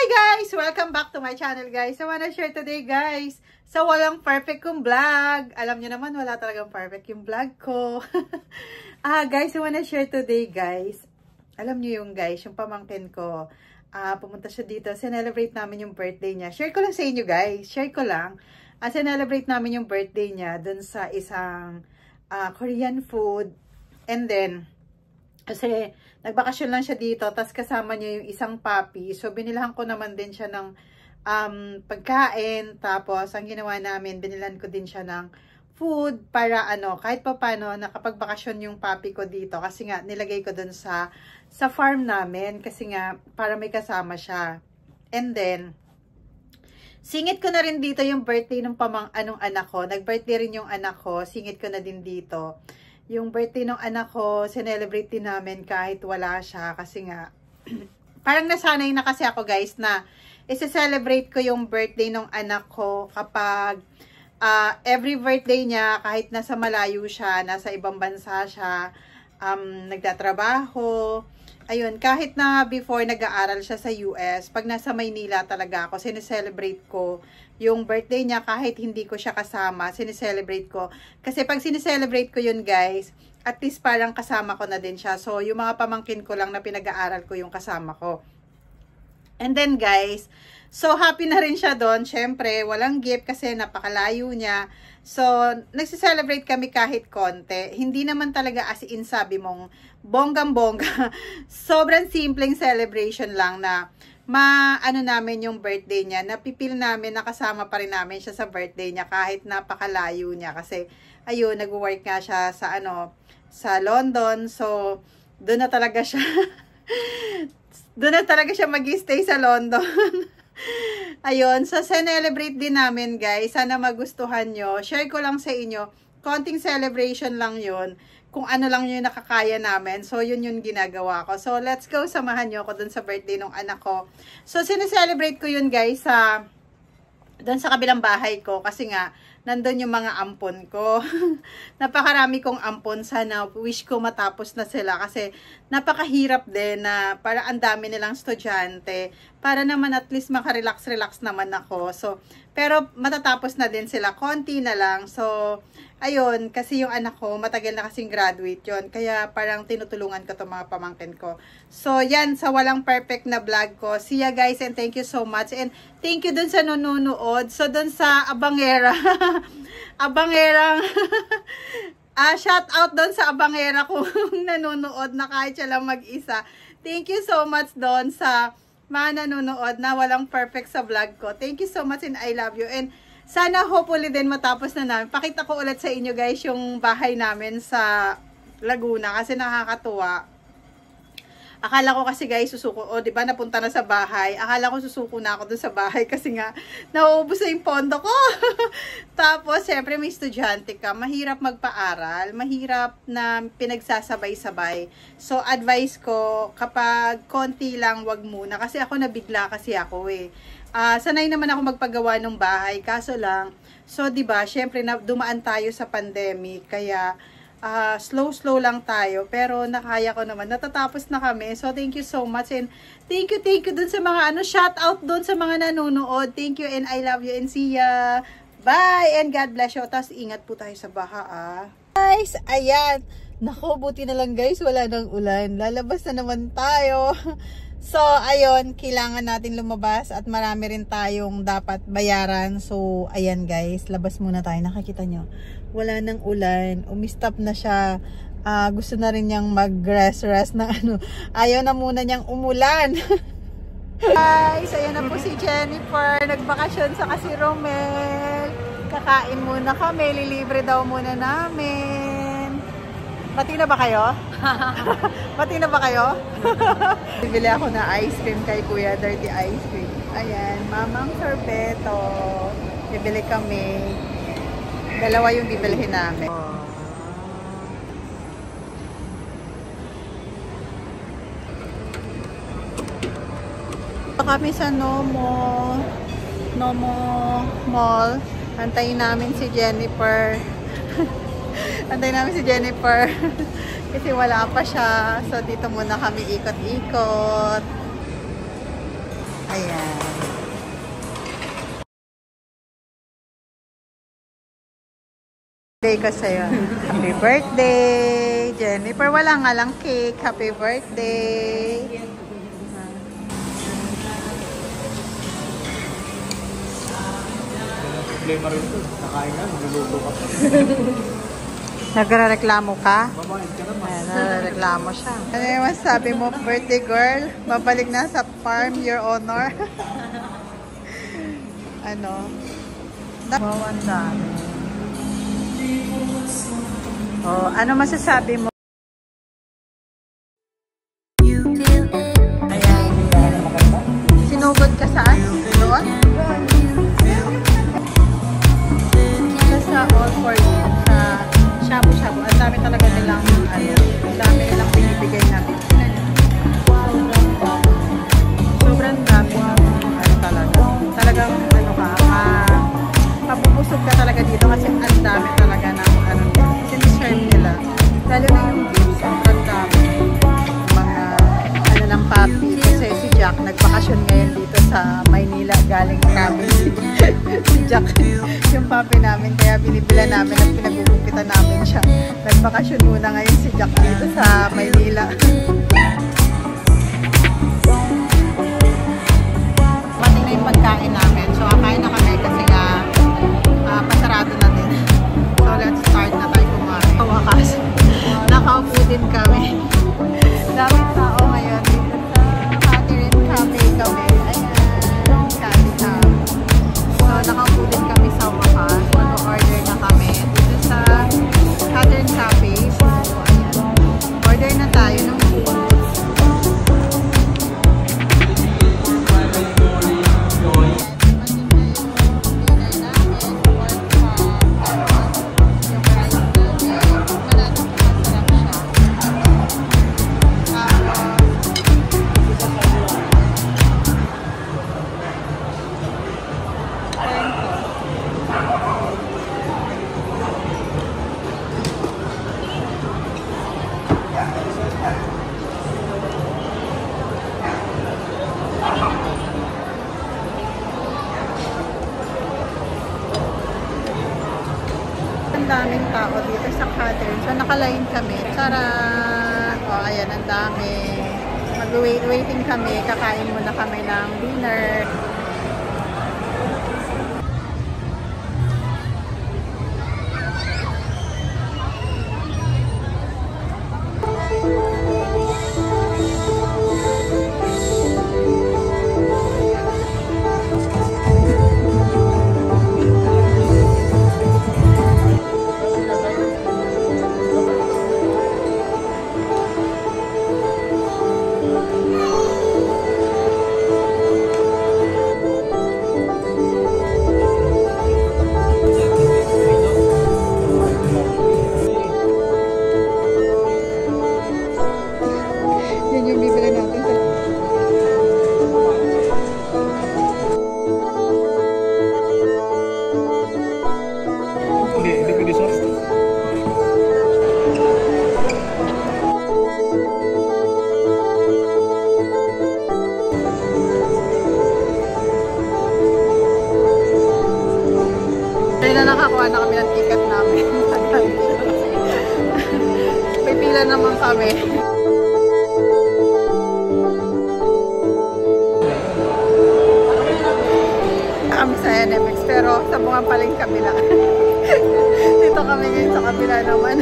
guys! Welcome back to my channel guys. I wanna share today guys sa walang perfect kong vlog. Alam nyo naman wala talagang perfect yung vlog ko. Guys, I wanna share today guys. Alam nyo yung guys, yung pamangkin ko. Pumunta siya dito. Celebrate namin yung birthday niya. Share ko lang sa inyo guys. Share ko lang. Celebrate namin yung birthday niya dun sa isang Korean food. And then, kasi nagbakasyon lang siya dito, tas kasama niya yung isang puppy. So, binilahan ko naman din siya ng pagkain. Tapos, ang ginawa namin, binilan ko din siya ng food para kahit pa paano, nakapagbakasyon yung puppy ko dito. Kasi nga, nilagay ko dun sa farm namin. Kasi nga, para may kasama siya. And then, singit ko na rin dito yung birthday ng anak ko. Nag-birthday rin yung anak ko. Singit ko na din dito. Yung birthday ng anak ko, sinelebrate din namin kahit wala siya. Kasi nga, parang nasanay na kasi ako guys na isi-celebrate ko yung birthday ng anak ko kapag every birthday niya, kahit nasa malayo siya, nasa ibang bansa siya, nagtatrabaho. Ayun, kahit na before nag-aaral siya sa US, pag nasa Maynila talaga ako, sineselebrate ko yung birthday niya kahit hindi ko siya kasama, sineselebrate ko. Kasi pag sineselebrate ko yun guys, at least parang kasama ko na din siya. So, yung mga pamangkin ko lang na pinag-aaral ko yung kasama ko. And then guys, so happy na rin siya doon. Syempre, walang gift kasi napakalayo niya. So, nagsiselebrate kami kahit konti. Hindi naman talaga as in sabi mong bonggang-bongga. Sobrang simpleng celebration lang na namin yung birthday niya. Napipil namin, nakasama pa rin namin siya sa birthday niya kahit napakalayo niya. Kasi, ayun, nag-work nga siya sa London. So, doon na talaga siya mag-stay sa London. Ayun, so celebrate din namin guys. Sana magustuhan nyo. Share ko lang sa inyo. Konting celebration lang yun. Kung ano lang yung nakakaya namin. So, yun yung ginagawa ko. So, let's go. Samahan nyo ako dun sa birthday ng anak ko. So, sineselebrate ko yun guys dun sa kabilang bahay ko. Kasi nga, nandun yung mga ampon ko. Napakarami kong ampon. Sana wish ko matapos na sila. Kasi napakahirap din na para ang dami nilang estudyante. Para naman at least makarelax-relax naman ako. So, pero matatapos na din sila. Konti na lang. So, ayun. Kasi yung anak ko, matagal na kasing graduate yon. Kaya parang tinutulungan ko itong mga pamangkin ko. So, yan. Sa walang perfect na vlog ko. See ya guys and thank you so much. And thank you dun sa nanonood. So, dun sa Abangera. Abangerang shout out doon sa Abangera kung nanonood na kahit siya lang mag-isa. Thank you so much doon sa mga nanonood na walang perfect sa vlog ko. Thank you so much and I love you. And sana hopefully din matapos na namin. Pakita ko ulit sa inyo guys yung bahay namin sa Laguna kasi nakakatuwa. Akala ko kasi guys, susuko. O, diba, napunta na sa bahay. Akala ko susuko na ako dun sa bahay kasi nga, nauubos na yung pondo ko. Tapos, syempre, may estudyante ka. Mahirap magpaaral. Mahirap na pinagsasabay-sabay. So, advice ko, kapag konti lang, wag muna. Kasi ako, nabigla kasi ako eh. Sanay naman ako magpagawa ng bahay. Kaso lang, so, diba, syempre, dumaan tayo sa pandemic. Kaya, slow lang tayo, pero nakaya ko naman. Natatapos na kami. So, thank you so much. And thank you dun sa mga shout out dun sa mga nanonood. Thank you and I love you and see ya. Bye and God bless you. Tapos, ingat po tayo sa baha Guys, ayan. Nako, buti na lang guys. Wala nang ulan. Lalabas na naman tayo. So, ayun. Kailangan natin lumabas at marami rin tayong dapat bayaran. So, ayan guys. Labas muna tayo. Nakakita nyo. Wala nang ulan. Umistop na siya. Gusto na rin niyang mag-rest na Ayaw na muna niyang umulan. Guys, ayan na po si Jennifer. Nagbakasyon sa kasi Romel. Kakain muna kami. Lilibre daw muna namin. Pati na ba kayo? Pati na ba kayo? Bibili ako na ice cream kay Kuya. Dirty ice cream. Ayan. Mamang sorbeto. Bibili kami. Dalawa yung bibilhin namin. Kami sa Nomo Mall. Antayin namin si Jennifer. Antayin namin si Jennifer. Kasi wala pa siya. So, dito muna kami ikot-ikot. Ayan. Birthday ko sa'yo. Happy birthday, Jennifer. Wala nga lang cake. Happy birthday. Problema rin ito. Nakain na, magluluto ka. Nagre-reklamo ka? Babayad ka naman. Ayan, nagre-reklamo siya. Ano yung masabi mo, birthday girl? Babalik na sa farm, your honor. Ano? Mawanda. Oh, ano masasabi mo? Ayan. Sinugod ka saan? Doon? Sa all for you. Sa shabu-shabu. Ang dami talaga nilang ang dami nilang binibigay natin. Sobrang dami. Talagang mabubusog ka talaga dito kasi ang dami talaga ng siniserve nila. Lalo na yung beef, sobrang dami. Mga ng papi. Kasi si Jack nagbakasyon ngayon dito sa Maynila galing namin si Jack yung papi namin, kaya binibila namin at pinagugupitan namin siya. Nagbakasyon muna ngayon si Jack dito sa Maynila. Pati na yung pagkain namin, so kakain na kami kasi nga pasarado na din. So let's start na tayo kumain. Wakas, nakaupo din kami. Daming tao ngayon dito sa Catherine Cafe kami. Ayan, Cafe Cafe. So nakaupo din kami sa wakas. Mag-order na kami dito sa Catherine Cafe. So ayan, order na tayo ng food. Ang daming tao dito sa Catherine. So, nakalain kami. Tara! O, ayan, ang dami. Mag-waiting kami. Kakain muna kami ng dinner. Nakakuha na kami ng ticket namin. May pila naman kami. Kami sa NMX pero sa mga paling kabila. Dito kami ngayon sa kabila naman.